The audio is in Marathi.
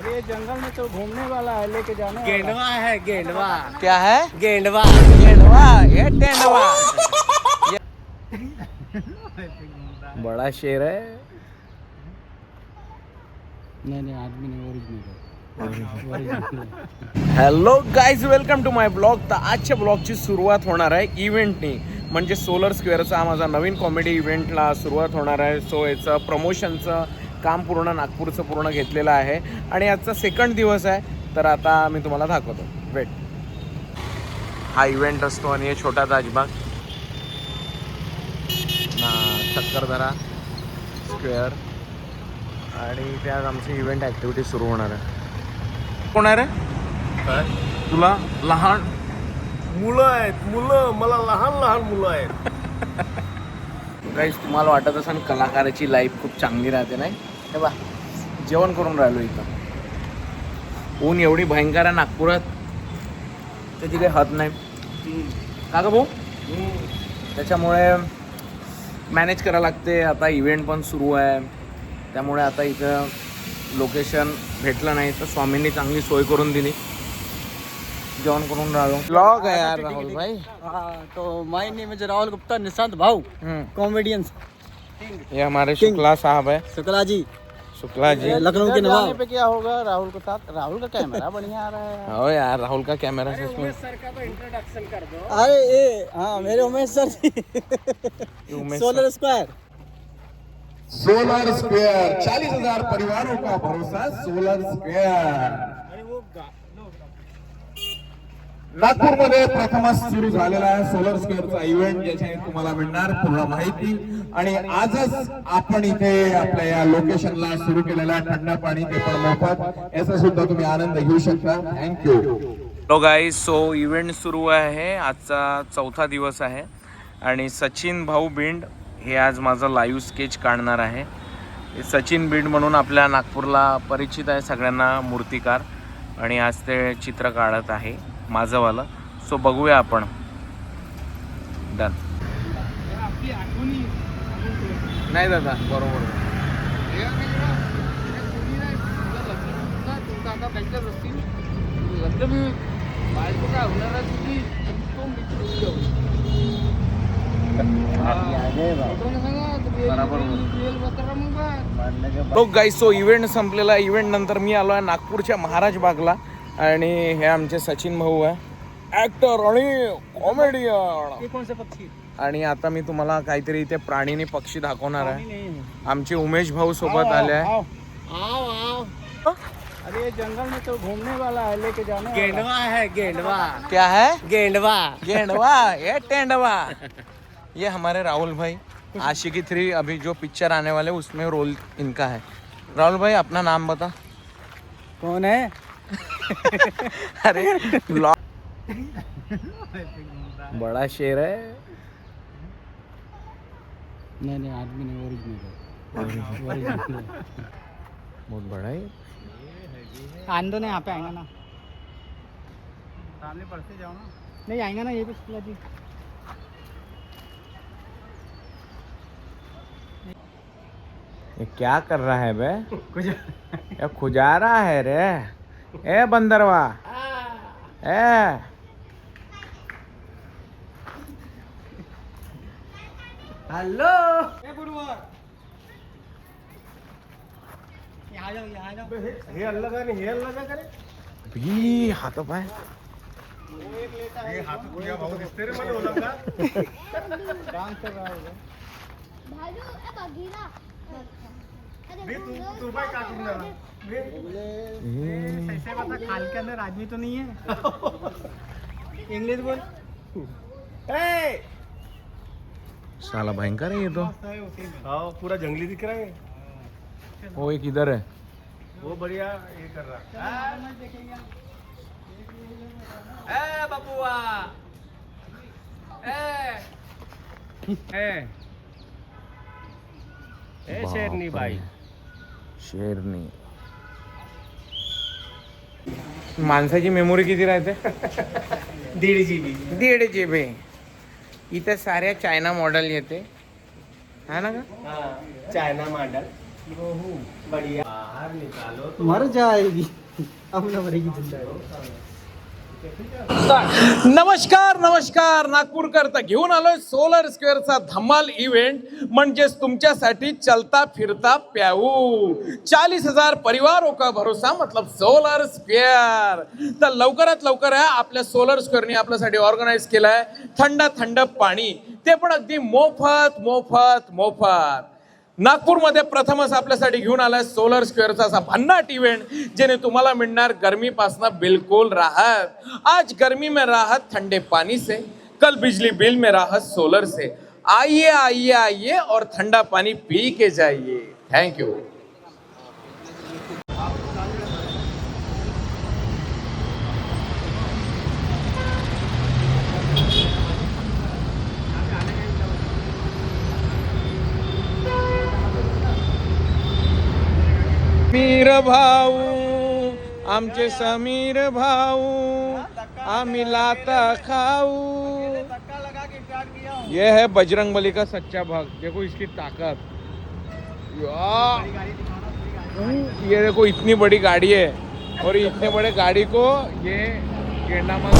अरे ये जंगल में तो घूमने वाला है, लेके जाने गेंडवा है, गेंडवा। क्या है? गेंडवा। गेंडवा, ये टेंडवा। बड़ा शेर है। नहीं आदमी नहीं, original hello guys, welcome to my blog. तर आजच्या ब्लॉगची सुरुवात होणार आहे इव्हेंटनी, म्हणजे सोलर स्क्वेअरचा माझा नवीन कॉमेडी इव्हेंटला सुरुवात होणार आहे. सो याचं प्रमोशनचं काम पूर्ण नागपूरचं पूर्ण घेतलेलं आहे आणि आजचा सेकंड दिवस आहे. तर आता मी तुम्हाला दाखवतो, वेट. हा इव्हेंट असतो आणि हे छोटा ताजबाग ना चक्करधरा स्क्वेअर आणि त्यात आमची इव्हेंट ॲक्टिव्हिटी सुरू होणार आहे. कोण आहे रे? तुला लहान मुलं आहेत, मुलं. मला लहान लहान मुलं आहेत. गाईस, तुम्हाला वाटत असेल कलाकाराची लाईफ खूप चांगली राहते, नाही? हे बा, जेवण करून राहिलो इथं. ऊन एवढी भयंकर आहे नागपुरात, त्याची काही हद नाही का ग भाऊ? त्याच्यामुळे मॅनेज करावं लागते. आता इव्हेंट पण सुरू आहे, त्यामुळे आता इथं लोकेशन भेटलं नाही तर स्वामींनी चांगली सोय करून दिली. जेवण करून राहिलो. ब्लॉग आहे यार राहुल भाई. तो माय नेम इज राहुल गुप्ता, निशांत भाऊ, कॉमेडियंस. ये हमारे शुक्ला साहब है. शुक्ला जी, शुक्ला जी लखनऊ के नवाब. पे क्या होगा राहुल के साथ? राहुल का कैमरा बढ़िया आ रहा है. हो यार, राहुल का कैमरा है इसमें. सर का तो इंट्रोडक्शन कर दो. अरे ये हाँ, मेरे Umesh sir ji. Solar square. Solar square 40,000 परिवारों का भरोसा. सोलर स्क्वायर नागपूरमध्ये प्रथमच सुरू झालेला आहे सोलर स्क्वेअरचा इव्हेंट, ज्याची तुम्हाला मिळणार पूर्ण माहिती. आणि आजच आपण इथे आपल्या या लोकेशनला सुरू केलेला थंड पाणी, ते पण मोफत, याचा सुद्धा तुम्ही आनंद घेऊ शकता. Thank you. Hello guys, so event सुरू आहे. आजचा चौथा दिवस आहे आणि सचिन भाऊ बिंड हे आज माझं लाईव्ह स्केच काढणार आहे. सचिन बिंड म्हणून आपल्या नागपूरला परिचित आहे सगळ्यांना, मूर्तिकार, आणि आज ते चित्र काढत आहे माझंवालं. सो बघूया आपण. डन. नाही दादा, बरोबर. तो गाईस, सो इव्हेंट संपलेला. इव्हेंट नंतर मी आलो आहे नागपूरच्या महाराज बागला आणि हे आमचे सचिन भाऊ आहे, ॲक्टर आणि कॉमेडियन. कौन से पक्षी? आणि आता मी तुम्हाला काहीतरी इथे प्राणी आणि पक्षी दाखवणार आहे. आमचे उमेश भाऊ सोबत आले आहे. अरे ये जंगल में तो घूमने वाला है, लेके जाने. गेंडवा है, गेंडवा। क्या है? गेंडवा। गेंडवा, ये टेंडवा. ये हमारे राहुल भाई, आशिकी 3 अभी जो पिक्चर आने वाले उसमें रोल इनका है. राहुल भाई, अपना नाम बता. कौन है? अरे बड़ा शेर है. नहीं आदमी नहीं, ओरिजिनल. बहुत बड़ा है. आंदो नहीं, यहाँ पे आएंगे ना, सामने पड़ते जाओ ना. नहीं आएंगे ना, ये भी शुक्ला जी. ये क्या कर रहा है बे? ये खुजा रहा है रे. ए बंदरवा, ए हेलो। यहाँ जाओ, यहाँ जाओ. हे अल्लाह का नहीं, हे अल्लाह का करे. भी हाथ पाय. हे हाथ कुठे भाऊ दिसते रे मला ओळखला. डांस कर रहा होगा. तू भाई काटून देना. ऐसे बता, खाल के अंदर आदमी तो नहीं है. इंग्लिश बोल. साला भयंकर है ये तो. हाँ, पूरा जंगली दिख रहा है. वो एक इधर है. वो बढ़िया ये कर रहा. ए बबुआ, ए शेरनी बाई. शेरनी. माणसाची मेमोरी किती राहते? 1.5 GB. 1.5 GB. इथे साऱ्या चायना मॉडेल येते, है ना का? चायना मॉडल बढ़िया. मर जाएगी अब न मरेगी जिंदा नमस्कार नमस्कार नागपूरकर, तर घेऊन आलोय सोलर स्क्वेअरचा धमाल इव्हेंट, म्हणजेच तुमच्यासाठी चलता फिरता प्याऊ 40,000 परिवारों का भरोसा मतलब सोलर स्क्वेअर. तर लवकरात लवकर आहे आपल्या सोलर स्क्वेअरने आपल्यासाठी ऑर्गनाईज केलाय थंड थंड पाणी, ते पण अगदी मोफत मोफत मोफत. नागपूरमध्ये प्रथमच आपल्यासाठी घेऊन आलाय सोलर स्क्वेअरचा असा भन्नाट इव्हेंट, जेणे तुम्हाला मिळणार गर्मीपासून बिलकुल राहत. आज गर्मी में राहत ठंडे पानी से, कल बिजली बिल में राहत सोलर से. आइए आइए आइए और ठंडा पानी पी के जाइए. Thank you. समीर भाऊ, आमचे समीर भाऊ, आम्ही लाता खाऊ. ये है बजरंग बली का सच्चा भक्त. देखो इसकी ताकत. ये देखो इतनी बड़ी गाड़ी है और इतने बड़े गाड़ी को ये गेंडा मार